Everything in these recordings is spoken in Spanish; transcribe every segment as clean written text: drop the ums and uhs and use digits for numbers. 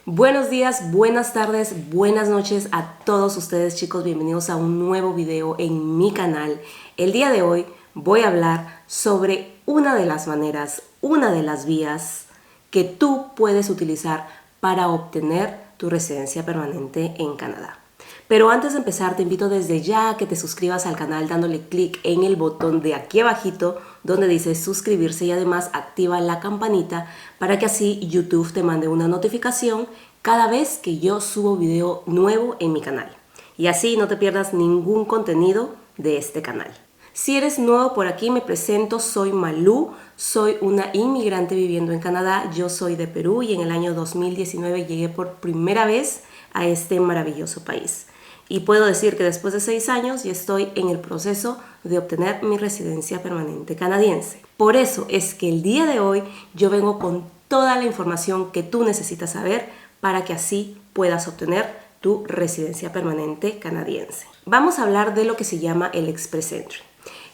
Buenos días, buenas tardes, buenas noches a todos ustedes, chicos. Bienvenidos a un nuevo video en mi canal. El día de hoy voy a hablar sobre una de las maneras, una de las vías que tú puedes utilizar para obtener tu residencia permanente en Canadá. Pero antes de empezar, te invito desde ya a que te suscribas al canal dándole clic en el botón de aquí abajito donde dice suscribirse y además activa la campanita para que así YouTube te mande una notificación cada vez que yo subo video nuevo en mi canal. Y así no te pierdas ningún contenido de este canal. Si eres nuevo por aquí, me presento, soy Malú, soy una inmigrante viviendo en Canadá. Yo soy de Perú y en el año 2019 llegué por primera vez a este maravilloso país. Y puedo decir que después de 6 años ya estoy en el proceso de obtener mi residencia permanente canadiense. Por eso es que el día de hoy yo vengo con toda la información que tú necesitas saber para que así puedas obtener tu residencia permanente canadiense. Vamos a hablar de lo que se llama el Express Entry.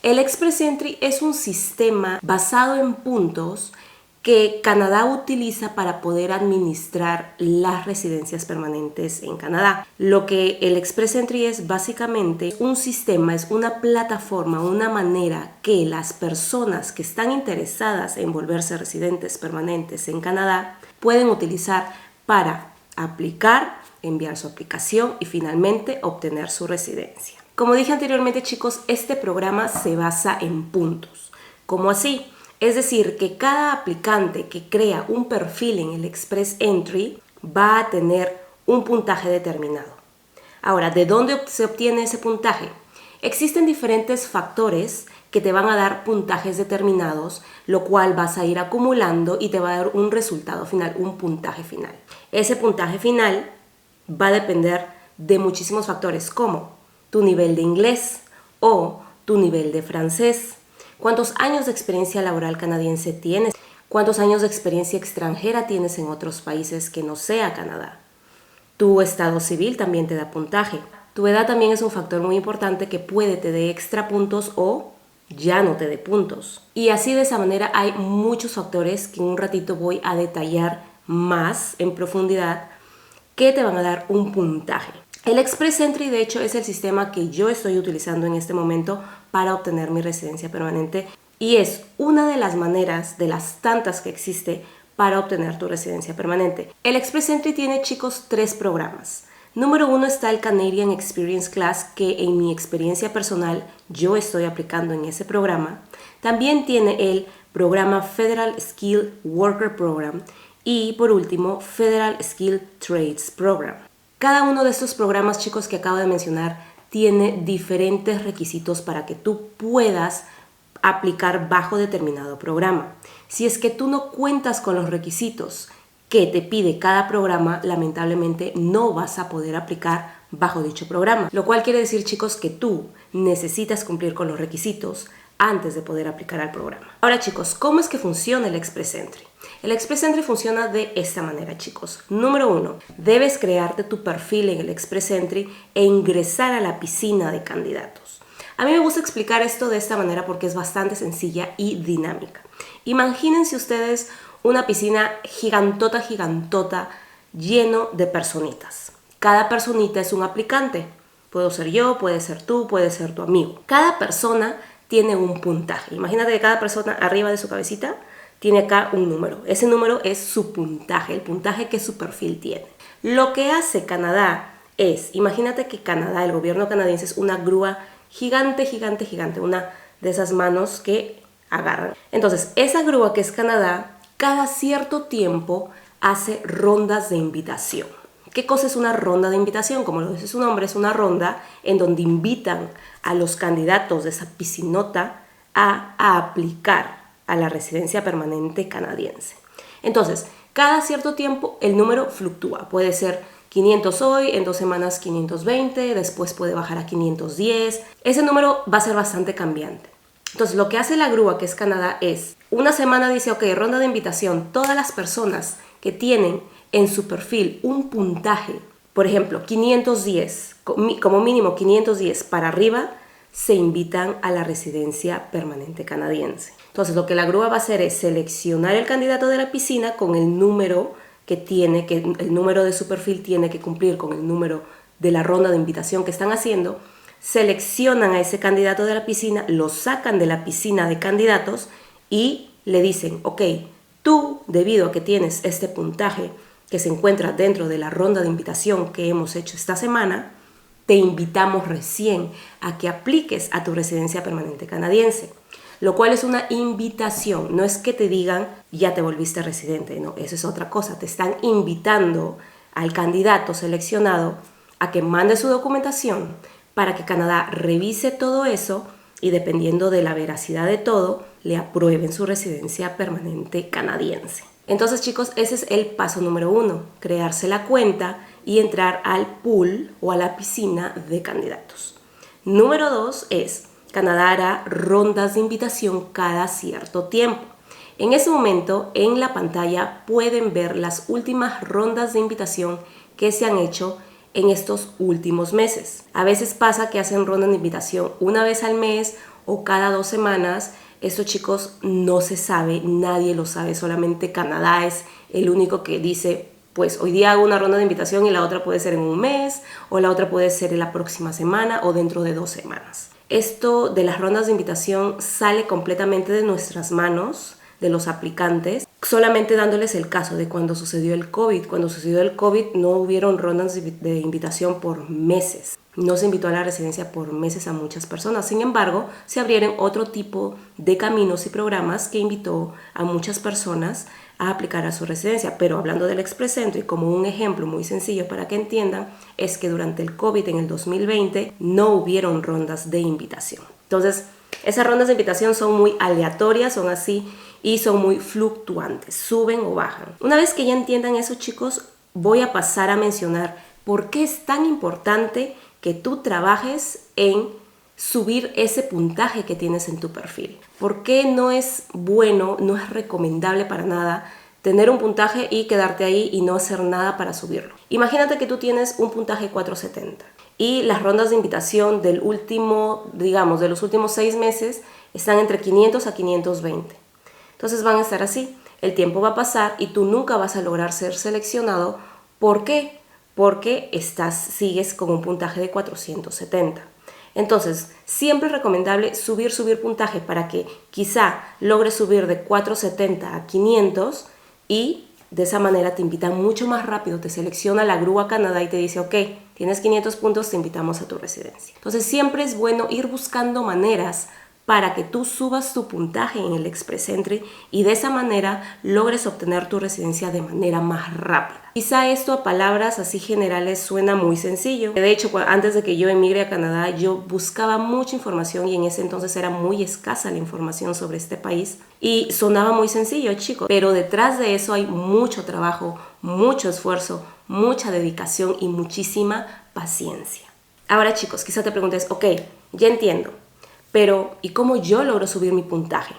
El Express Entry es un sistema basado en puntos que Canadá utiliza para poder administrar las residencias permanentes en Canadá. Lo que el Express Entry es básicamente un sistema, es una plataforma, una manera que las personas que están interesadas en volverse residentes permanentes en Canadá pueden utilizar para aplicar, enviar su aplicación y finalmente obtener su residencia. Como dije anteriormente, chicos, este programa se basa en puntos. ¿Cómo así? Es decir, que cada aplicante que crea un perfil en el Express Entry va a tener un puntaje determinado. Ahora, ¿de dónde se obtiene ese puntaje? Existen diferentes factores que te van a dar puntajes determinados, lo cual vas a ir acumulando y te va a dar un resultado final, un puntaje final. Ese puntaje final va a depender de muchísimos factores como tu nivel de inglés o tu nivel de francés. ¿Cuántos años de experiencia laboral canadiense tienes? ¿Cuántos años de experiencia extranjera tienes en otros países que no sea Canadá? Tu estado civil también te da puntaje. Tu edad también es un factor muy importante que puede te dé extra puntos o ya no te dé puntos. Y así de esa manera hay muchos factores que en un ratito voy a detallar más en profundidad que te van a dar un puntaje. El Express Entry, de hecho, es el sistema que yo estoy utilizando en este momento para obtener mi residencia permanente y es una de las maneras, de las tantas que existe para obtener tu residencia permanente. El Express Entry tiene, chicos, 3 programas. Número 1 está el Canadian Experience Class, que en mi experiencia personal yo estoy aplicando en ese programa. También tiene el programa Federal Skilled Worker Program y, por último, Federal Skilled Trades Program. Cada uno de estos programas, chicos, que acabo de mencionar, tiene diferentes requisitos para que tú puedas aplicar bajo determinado programa. Si es que tú no cuentas con los requisitos que te pide cada programa, lamentablemente no vas a poder aplicar bajo dicho programa. Lo cual quiere decir, chicos, que tú necesitas cumplir con los requisitos antes de poder aplicar al programa. Ahora, chicos, ¿cómo es que funciona el Express Entry? El Express Entry funciona de esta manera, chicos. Número 1, debes crearte tu perfil en el Express Entry e ingresar a la piscina de candidatos. A mí me gusta explicar esto de esta manera porque es bastante sencilla y dinámica. Imagínense ustedes una piscina gigantota, lleno de personitas. Cada personita es un aplicante. Puedo ser yo, puede ser tú, puede ser tu amigo. Cada persona tiene un puntaje. Imagínate que cada persona arriba de su cabecita tiene acá un número. Ese número es su puntaje, el puntaje que su perfil tiene. Lo que hace Canadá es, imagínate que Canadá, el gobierno canadiense es una grúa gigante, una de esas manos que agarran. Entonces, esa grúa que es Canadá, cada cierto tiempo hace rondas de invitación. ¿Qué cosa es una ronda de invitación? Como lo dice su nombre, es una ronda en donde invitan a los candidatos de esa piscinota a aplicar a la residencia permanente canadiense. Entonces, cada cierto tiempo el número fluctúa. Puede ser 500 hoy, en 2 semanas 520, después puede bajar a 510. Ese número va a ser bastante cambiante. Entonces, lo que hace la grúa, que es Canadá, es una semana dice, ok, ronda de invitación, todas las personas que tienen en su perfil un puntaje, por ejemplo, 510, como mínimo 510 para arriba, se invitan a la residencia permanente canadiense. Entonces, lo que la grúa va a hacer es seleccionar el candidato de la piscina con el número que el número de su perfil tiene que cumplir con el número de la ronda de invitación que están haciendo, seleccionan a ese candidato de la piscina, lo sacan de la piscina de candidatos y le dicen, ok, tú, debido a que tienes este puntaje que se encuentra dentro de la ronda de invitación que hemos hecho esta semana, te invitamos recién a que apliques a tu residencia permanente canadiense. Lo cual es una invitación, no es que te digan ya te volviste residente, no, eso es otra cosa. Te están invitando al candidato seleccionado a que mande su documentación para que Canadá revise todo eso y dependiendo de la veracidad de todo, le aprueben su residencia permanente canadiense. Entonces, chicos, ese es el paso número 1, crearse la cuenta y entrar al pool o a la piscina de candidatos. Número 2 es, Canadá hará rondas de invitación cada cierto tiempo. En ese momento, en la pantalla pueden ver las últimas rondas de invitación que se han hecho en estos últimos meses. A veces pasa que hacen rondas de invitación una vez al mes o cada 2 semanas. Esto, chicos, no se sabe, nadie lo sabe, solamente Canadá es el único que dice, pues hoy día hago una ronda de invitación y la otra puede ser en un mes o la otra puede ser en la próxima semana o dentro de 2 semanas. Esto de las rondas de invitación sale completamente de nuestras manos, de los aplicantes, solamente dándoles el caso de cuando sucedió el COVID. Cuando sucedió el COVID no hubieron rondas de invitación por meses. No se invitó a la residencia por meses a muchas personas. Sin embargo, se abrieron otro tipo de caminos y programas que invitó a muchas personas a aplicar a su residencia. Pero hablando del Express Entry, como un ejemplo muy sencillo para que entiendan, es que durante el COVID en el 2020 no hubieron rondas de invitación. Entonces, esas rondas de invitación son muy aleatorias, son así y son muy fluctuantes, suben o bajan. Una vez que ya entiendan eso, chicos, voy a pasar a mencionar por qué es tan importante que tú trabajes en subir ese puntaje que tienes en tu perfil. ¿Por qué no es bueno, no es recomendable para nada tener un puntaje y quedarte ahí y no hacer nada para subirlo? Imagínate que tú tienes un puntaje 470 y las rondas de invitación del último, digamos, de los últimos 6 meses están entre 500 a 520. Entonces van a estar así. El tiempo va a pasar y tú nunca vas a lograr ser seleccionado. ¿Por qué? Porque sigues con un puntaje de 470. Entonces, siempre es recomendable subir puntaje para que quizá logres subir de 470 a 500 y de esa manera te invitan mucho más rápido, te selecciona la grúa Canadá y te dice, ok, tienes 500 puntos, te invitamos a tu residencia. Entonces, siempre es bueno ir buscando maneras para que tú subas tu puntaje en el Express Entry y de esa manera logres obtener tu residencia de manera más rápida. Quizá esto a palabras así generales suena muy sencillo. De hecho, antes de que yo emigre a Canadá, yo buscaba mucha información y en ese entonces era muy escasa la información sobre este país y sonaba muy sencillo, chicos. Pero detrás de eso hay mucho trabajo, mucho esfuerzo, mucha dedicación y muchísima paciencia. Ahora, chicos, quizá te preguntes, ok, ya entiendo. Pero, ¿y cómo yo logro subir mi puntaje?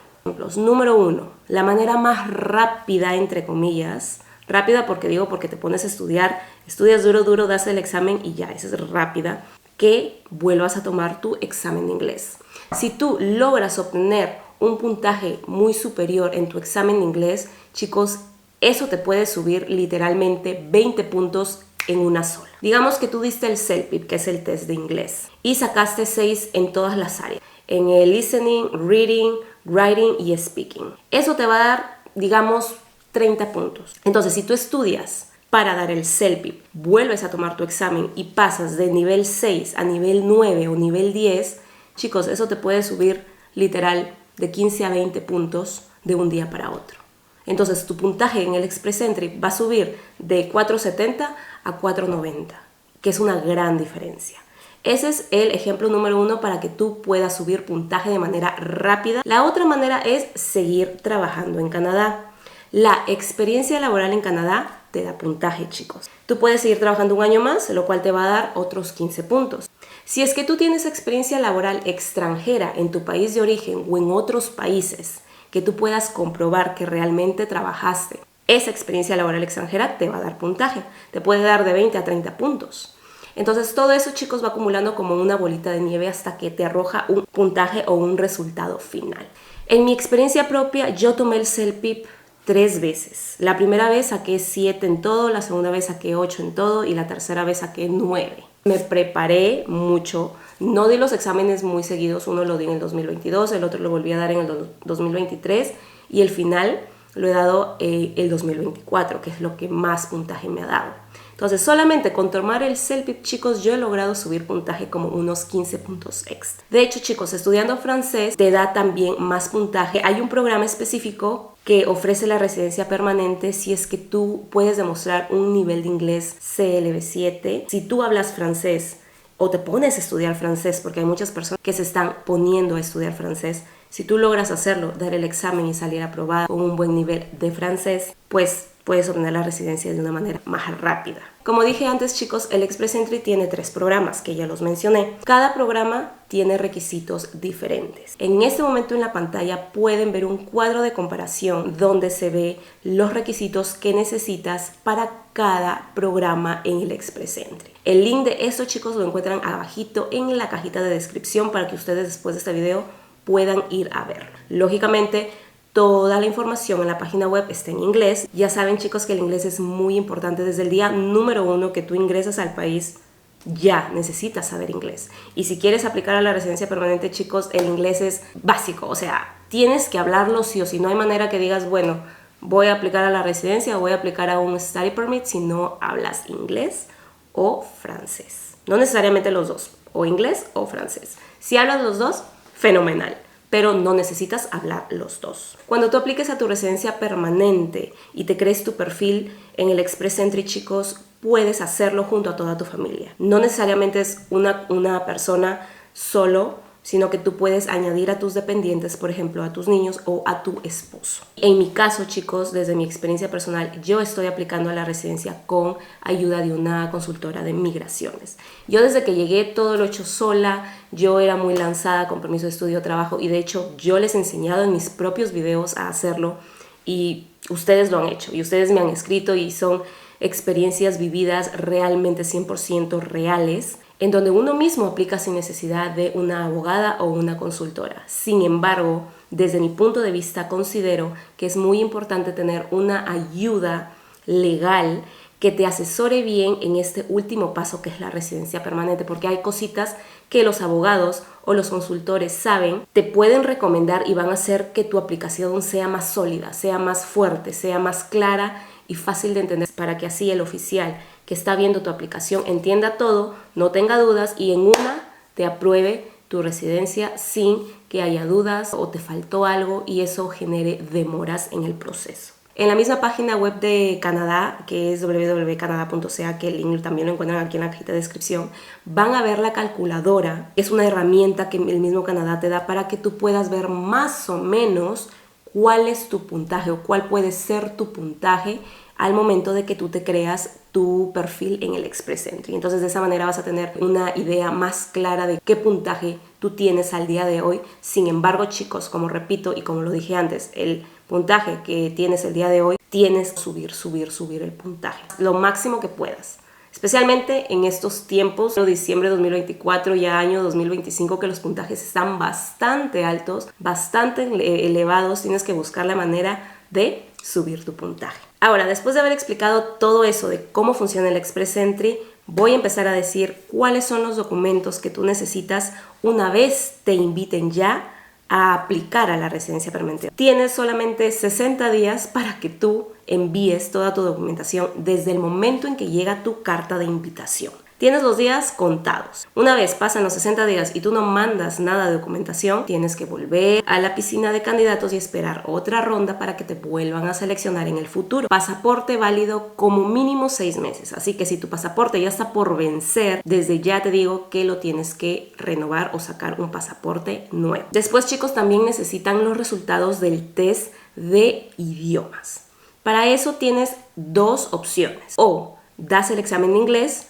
Número 1, la manera más rápida, entre comillas, rápida porque te pones a estudiar, estudias duro, das el examen y ya, esa es rápida, que vuelvas a tomar tu examen de inglés. Si tú logras obtener un puntaje muy superior en tu examen de inglés, chicos, eso te puede subir literalmente 20 puntos en una sola. Digamos que tú diste el CELPIP, que es el test de inglés, y sacaste 6 en todas las áreas. En el listening, reading, writing y speaking. Eso te va a dar, digamos, 30 puntos. Entonces, si tú estudias para dar el CELPIP, vuelves a tomar tu examen y pasas de nivel 6 a nivel 9 o nivel 10, chicos, eso te puede subir literal de 15 a 20 puntos de un día para otro. Entonces, tu puntaje en el Express Entry va a subir de 470 a 490, que es una gran diferencia. Ese es el ejemplo número 1 para que tú puedas subir puntaje de manera rápida. La otra manera es seguir trabajando en Canadá. La experiencia laboral en Canadá te da puntaje, chicos. Tú puedes seguir trabajando un año más, lo cual te va a dar otros 15 puntos. Si es que tú tienes experiencia laboral extranjera en tu país de origen o en otros países, que tú puedas comprobar que realmente trabajaste, esa experiencia laboral extranjera te va a dar puntaje. Te puede dar de 20 a 30 puntos. Entonces todo eso, chicos, va acumulando como una bolita de nieve hasta que te arroja un puntaje o un resultado final. En mi experiencia propia, yo tomé el CELPIP 3 veces. La primera vez saqué 7 en todo, la segunda vez saqué 8 en todo y la tercera vez saqué 9. Me preparé mucho, no di los exámenes muy seguidos, uno lo di en el 2022, el otro lo volví a dar en el 2023 y el final lo he dado el 2024, que es lo que más puntaje me ha dado. Entonces, solamente con tomar el CELPIP, chicos, yo he logrado subir puntaje como unos 15 puntos extra. De hecho, chicos, estudiando francés te da también más puntaje. Hay un programa específico que ofrece la residencia permanente si es que tú puedes demostrar un nivel de inglés CLB7. Si tú hablas francés o te pones a estudiar francés, porque hay muchas personas que se están poniendo a estudiar francés, si tú logras hacerlo, dar el examen y salir aprobada con un buen nivel de francés, pues puedes obtener la residencia de una manera más rápida. Como dije antes, chicos, el Express Entry tiene 3 programas, que ya los mencioné. Cada programa tiene requisitos diferentes. En este momento en la pantalla pueden ver un cuadro de comparación donde se ve los requisitos que necesitas para cada programa en el Express Entry. El link de esto, chicos, lo encuentran abajito en la cajita de descripción para que ustedes después de este video puedan ir a verlo. Lógicamente, toda la información en la página web está en inglés. Ya saben, chicos, que el inglés es muy importante. Desde el día número 1 que tú ingresas al país, ya necesitas saber inglés. Y si quieres aplicar a la residencia permanente, chicos, el inglés es básico. O sea, tienes que hablarlo sí o sí. No hay manera que digas, bueno, voy a aplicar a la residencia o voy a aplicar a un study permit si no hablas inglés o francés. No necesariamente los dos, o inglés o francés. Si hablas los dos, fenomenal, pero no necesitas hablar los dos. Cuando tú apliques a tu residencia permanente y te crees tu perfil en el Express Entry, chicos, puedes hacerlo junto a toda tu familia. No necesariamente es una persona solo, sino que tú puedes añadir a tus dependientes, por ejemplo, a tus niños o a tu esposo. En mi caso, chicos, desde mi experiencia personal, yo estoy aplicando a la residencia con ayuda de una consultora de migraciones. Yo desde que llegué todo lo he hecho sola, yo era muy lanzada con permiso de estudio, trabajo y de hecho yo les he enseñado en mis propios videos a hacerlo y ustedes lo han hecho y ustedes me han escrito y son experiencias vividas realmente 100% reales, en donde uno mismo aplica sin necesidad de una abogada o una consultora. Sin embargo, desde mi punto de vista, considero que es muy importante tener una ayuda legal que te asesore bien en este último paso que es la residencia permanente, porque hay cositas que los abogados o los consultores saben, te pueden recomendar y van a hacer que tu aplicación sea más sólida, sea más fuerte, sea más clara y fácil de entender, para que así el oficial que está viendo tu aplicación entienda todo, no tenga dudas y en una te apruebe tu residencia sin que haya dudas o te faltó algo y eso genere demoras en el proceso. En la misma página web de Canadá, que es www.canada.ca, que el link también lo encuentran aquí en la cajita de descripción, van a ver la calculadora. Es una herramienta que el mismo Canadá te da para que tú puedas ver más o menos cuál es tu puntaje o cuál puede ser tu puntaje al momento de que tú te creas tu perfil en el Express Entry. Entonces de esa manera vas a tener una idea más clara de qué puntaje tú tienes al día de hoy. Sin embargo, chicos, como repito y como lo dije antes, el puntaje que tienes el día de hoy, tienes que subir el puntaje lo máximo que puedas. Especialmente en estos tiempos, diciembre de 2024 y año 2025, que los puntajes están bastante altos, bastante elevados, tienes que buscar la manera de subir tu puntaje. Ahora, después de haber explicado todo eso de cómo funciona el Express Entry, voy a empezar a decir cuáles son los documentos que tú necesitas una vez te inviten ya a aplicar a la residencia permanente. Tienes solamente 60 días para que tú envíes toda tu documentación desde el momento en que llega tu carta de invitación. Tienes los días contados. Una vez pasan los 60 días y tú no mandas nada de documentación, tienes que volver a la piscina de candidatos y esperar otra ronda para que te vuelvan a seleccionar en el futuro. Pasaporte válido como mínimo 6 meses. Así que si tu pasaporte ya está por vencer, desde ya te digo que lo tienes que renovar o sacar un pasaporte nuevo. Después, chicos, también necesitan los resultados del test de idiomas. Para eso tienes 2 opciones. O das el examen de inglés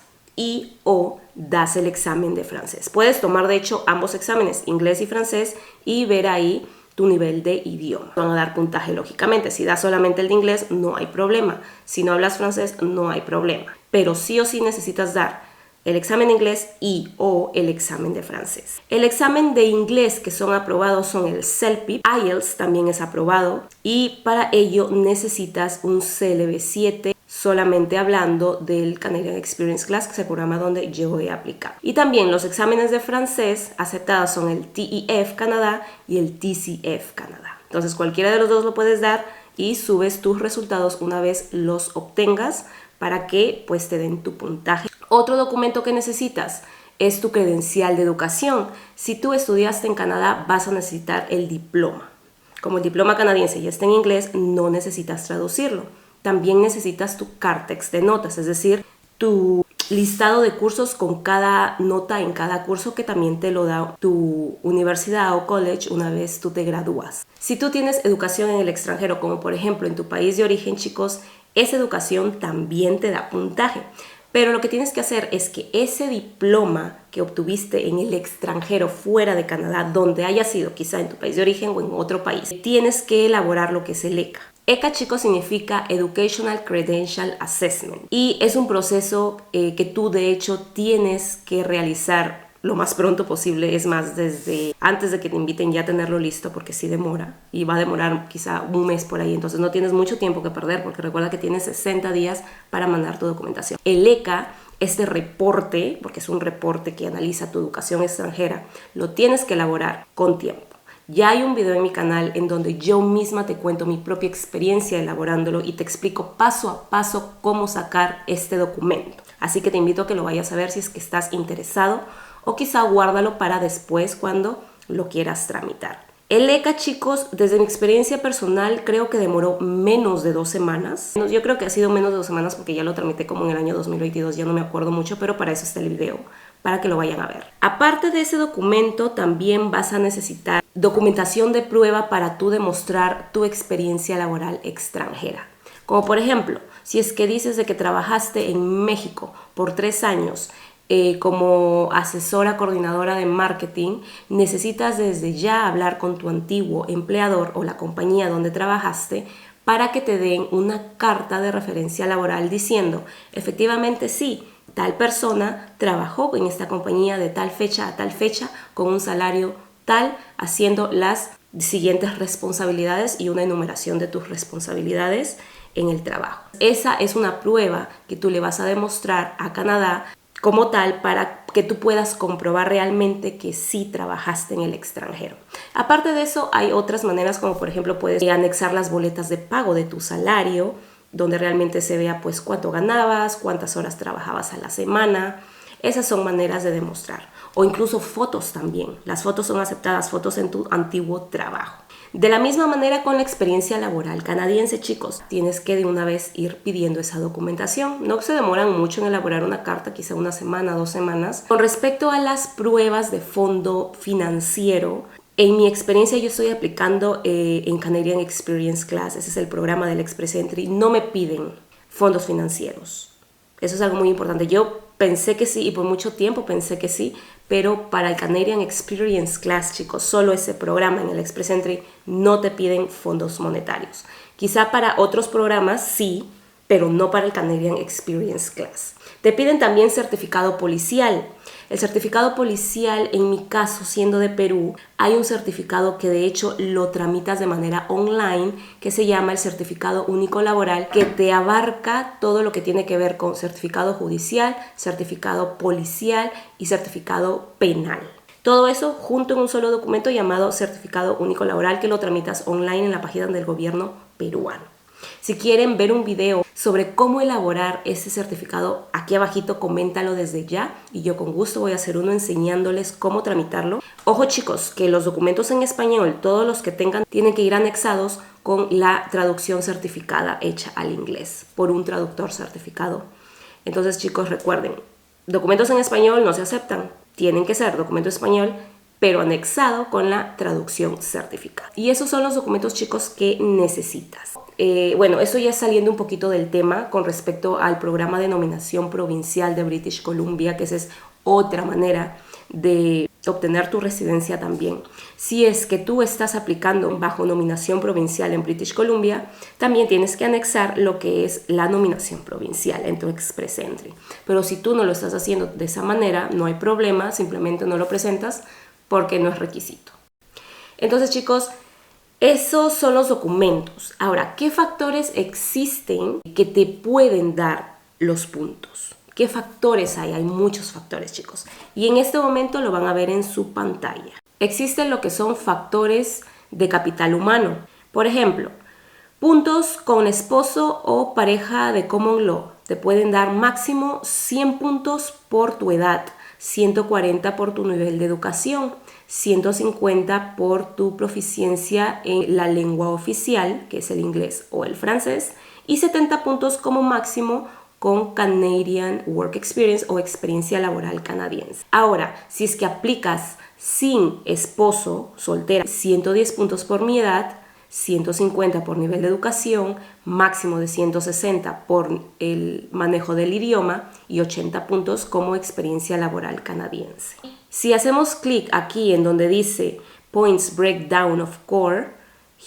o das el examen de francés. Puedes tomar de hecho ambos exámenes, inglés y francés, y ver ahí tu nivel de idioma. Van a dar puntaje lógicamente. Si das solamente el de inglés no hay problema. Si no hablas francés no hay problema. Pero sí o sí necesitas dar el examen de inglés y o el examen de francés. El examen de inglés que son aprobados son el CELPIP, IELTS también es aprobado y para ello necesitas un CLB7 solamente hablando del Canadian Experience Class, que es el programa donde yo he aplicado. Y también los exámenes de francés aceptados son el TEF Canadá y el TCF Canadá. Entonces cualquiera de los dos lo puedes dar y subes tus resultados una vez los obtengas para que pues te den tu puntaje. Otro documento que necesitas es tu credencial de educación. Si tú estudiaste en Canadá vas a necesitar el diploma. Como el diploma canadiense ya está en inglés, no necesitas traducirlo. También necesitas tu Cartex de notas, es decir, tu listado de cursos con cada nota en cada curso que también te lo da tu universidad o college una vez tú te gradúas. Si tú tienes educación en el extranjero, como por ejemplo en tu país de origen, chicos, esa educación también te da puntaje. Pero lo que tienes que hacer es que ese diploma que obtuviste en el extranjero fuera de Canadá, donde haya sido, quizá en tu país de origen o en otro país, tienes que elaborar lo que es el ECA. ECA, chicos, significa Educational Credential Assessment y es un proceso que tú de hecho tienes que realizar lo más pronto posible, es más, desde antes de que te inviten ya a tenerlo listo, porque sí demora y va a demorar quizá un mes por ahí, entonces no tienes mucho tiempo que perder porque recuerda que tienes 60 días para mandar tu documentación. El ECA, este reporte, porque es un reporte que analiza tu educación extranjera, lo tienes que elaborar con tiempo. Ya hay un video en mi canal en donde yo misma te cuento mi propia experiencia elaborándolo y te explico paso a paso cómo sacar este documento. Así que te invito a que lo vayas a ver si es que estás interesado o quizá guárdalo para después cuando lo quieras tramitar. El ECA, chicos, desde mi experiencia personal creo que demoró menos de 2 semanas. Yo creo que ha sido menos de 2 semanas porque ya lo tramité como en el año 2022, ya no me acuerdo mucho, pero para eso está el video, para que lo vayan a ver. Aparte de ese documento, también vas a necesitar documentación de prueba para tú demostrar tu experiencia laboral extranjera. Como por ejemplo, si es que dices de que trabajaste en México por 3 años, como asesora coordinadora de marketing, necesitas desde ya hablar con tu antiguo empleador o la compañía donde trabajaste para que te den una carta de referencia laboral diciendo, efectivamente sí, tal persona trabajó en esta compañía de tal fecha a tal fecha con un salario tal, haciendo las siguientes responsabilidades y una enumeración de tus responsabilidades en el trabajo. Esa es una prueba que tú le vas a demostrar a Canadá como tal para que tú puedas comprobar realmente que sí trabajaste en el extranjero. Aparte de eso, hay otras maneras como por ejemplo puedes anexar las boletas de pago de tu salario, donde realmente se vea pues cuánto ganabas, cuántas horas trabajabas a la semana. Esas son maneras de demostrar. O incluso fotos también. Las fotos son aceptadas, fotos en tu antiguo trabajo. De la misma manera con la experiencia laboral canadiense, chicos, tienes que de una vez ir pidiendo esa documentación. No se demoran mucho en elaborar una carta, quizá 1 semana, 2 semanas. Con respecto a las pruebas de fondo financiero, en mi experiencia yo estoy aplicando en Canadian Experience Class, ese es el programa del Express Entry, no me piden fondos financieros. Eso es algo muy importante. Yo pensé que sí y por mucho tiempo pensé que sí, pero para el Canadian Experience Class, chicos, solo ese programa en el Express Entry no te piden fondos monetarios. Quizá para otros programas sí, pero no para el Canadian Experience Class. Te piden también certificado policial. El certificado policial, en mi caso, siendo de Perú, hay un certificado que de hecho lo tramitas de manera online, que se llama el Certificado Único Laboral, que te abarca todo lo que tiene que ver con certificado judicial, certificado policial y certificado penal. Todo eso junto en un solo documento llamado Certificado Único Laboral, que lo tramitas online en la página del gobierno peruano. Si quieren ver un video sobre cómo elaborar este certificado, aquí abajito coméntalo desde ya y yo con gusto voy a hacer uno enseñándoles cómo tramitarlo. Ojo chicos, que los documentos en español, todos los que tengan, tienen que ir anexados con la traducción certificada hecha al inglés por un traductor certificado. Entonces chicos, recuerden, documentos en español no se aceptan, tienen que ser documento español pero anexado con la traducción certificada. Y esos son los documentos, chicos, que necesitas. Bueno, eso ya saliendo un poquito del tema con respecto al programa de nominación provincial de British Columbia, que esa es otra manera de obtener tu residencia también. Si es que tú estás aplicando bajo nominación provincial en British Columbia, también tienes que anexar lo que es la nominación provincial en tu Express Entry. Pero si tú no lo estás haciendo de esa manera, no hay problema, simplemente no lo presentas porque no es requisito. Entonces, chicos, esos son los documentos. Ahora, ¿qué factores existen que te pueden dar los puntos? ¿Qué factores hay? Hay muchos factores, chicos. Y en este momento lo van a ver en su pantalla. Existen lo que son factores de capital humano. Por ejemplo, puntos con esposo o pareja de common law. Te pueden dar máximo 100 puntos por tu edad, 140 por tu nivel de educación, 150 por tu proficiencia en la lengua oficial, que es el inglés o el francés, y 70 puntos como máximo con Canadian Work Experience o experiencia laboral canadiense. Ahora, si es que aplicas sin esposo, soltera, 110 puntos por mi edad, 150 por nivel de educación, máximo de 160 por el manejo del idioma y 80 puntos como experiencia laboral canadiense. Si hacemos clic aquí en donde dice Points Breakdown of Core,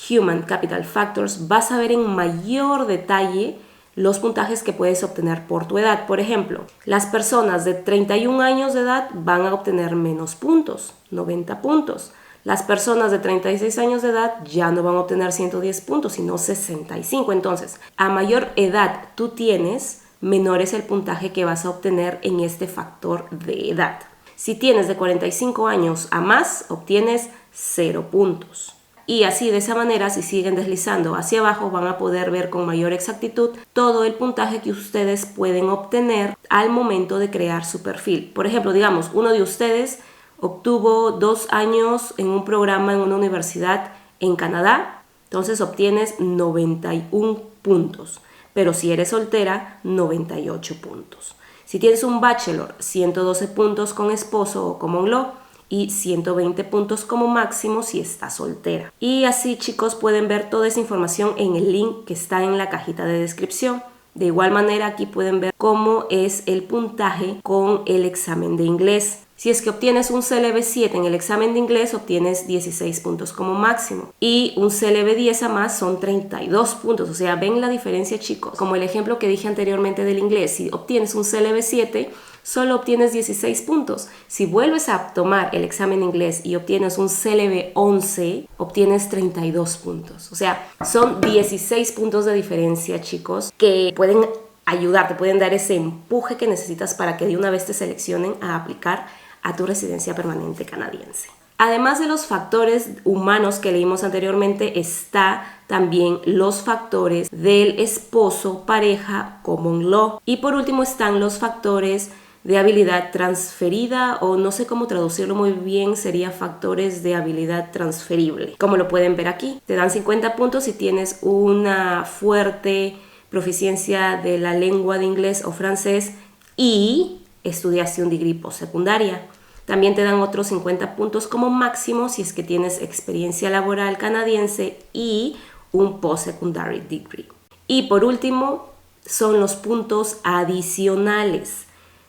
Human Capital Factors, vas a ver en mayor detalle los puntajes que puedes obtener por tu edad. Por ejemplo, las personas de 31 años de edad van a obtener menos puntos, 90 puntos. Las personas de 36 años de edad ya no van a obtener 110 puntos, sino 65. Entonces, a mayor edad tú tienes, menor es el puntaje que vas a obtener en este factor de edad. Si tienes de 45 años a más, obtienes 0 puntos. Y así, de esa manera, si siguen deslizando hacia abajo, van a poder ver con mayor exactitud todo el puntaje que ustedes pueden obtener al momento de crear su perfil. Por ejemplo, digamos, uno de ustedes obtuvo 2 años en un programa en una universidad en Canadá, entonces obtienes 91 puntos. Pero si eres soltera, 98 puntos. Si tienes un bachelor, 112 puntos con esposo o common law, y 120 puntos como máximo si estás soltera. Y así, chicos, pueden ver toda esa información en el link que está en la cajita de descripción. De igual manera, aquí pueden ver cómo es el puntaje con el examen de inglés. Si es que obtienes un CLB 7 en el examen de inglés, obtienes 16 puntos como máximo. Y un CLB 10 a más son 32 puntos. O sea, ven la diferencia, chicos. Como el ejemplo que dije anteriormente del inglés, si obtienes un CLB 7, solo obtienes 16 puntos. Si vuelves a tomar el examen de inglés y obtienes un CLB 11, obtienes 32 puntos. O sea, son 16 puntos de diferencia, chicos, que pueden ayudar, te pueden dar ese empuje que necesitas para que de una vez te seleccionen a aplicar a tu residencia permanente canadiense. Además de los factores humanos que leímos anteriormente, está también los factores del esposo, pareja, common law. Y por último están los factores de habilidad transferida, o no sé cómo traducirlo muy bien, sería factores de habilidad transferible. Como lo pueden ver aquí, te dan 50 puntos si tienes una fuerte proficiencia de la lengua de inglés o francés y estudiaste un degree postsecundaria. También te dan otros 50 puntos como máximo si es que tienes experiencia laboral canadiense y un postsecondary degree. Y por último, son los puntos adicionales.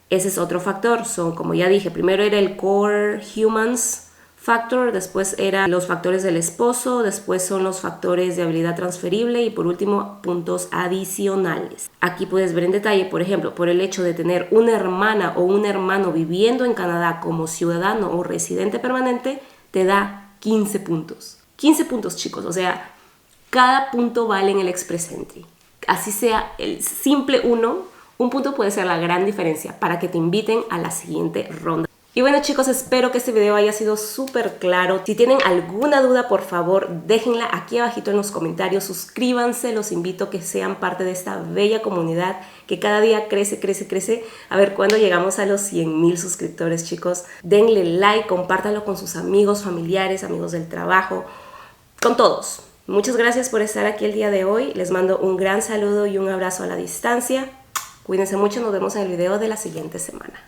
Ese es otro factor. Son, como ya dije, primero era el Core Humans Factor, después eran los factores del esposo, después son los factores de habilidad transferible y por último puntos adicionales. Aquí puedes ver en detalle, por ejemplo, por el hecho de tener una hermana o un hermano viviendo en Canadá como ciudadano o residente permanente, te da 15 puntos. 15 puntos, chicos, o sea, cada punto vale en el Express Entry. Así sea el simple un punto puede ser la gran diferencia para que te inviten a la siguiente ronda. Y bueno, chicos, espero que este video haya sido súper claro. Si tienen alguna duda, por favor, déjenla aquí abajito en los comentarios. Suscríbanse, los invito a que sean parte de esta bella comunidad que cada día crece, crece, crece. A ver cuándo llegamos a los 100,000 suscriptores, chicos. Denle like, compártanlo con sus amigos, familiares, amigos del trabajo, con todos. Muchas gracias por estar aquí el día de hoy. Les mando un gran saludo y un abrazo a la distancia. Cuídense mucho, nos vemos en el video de la siguiente semana.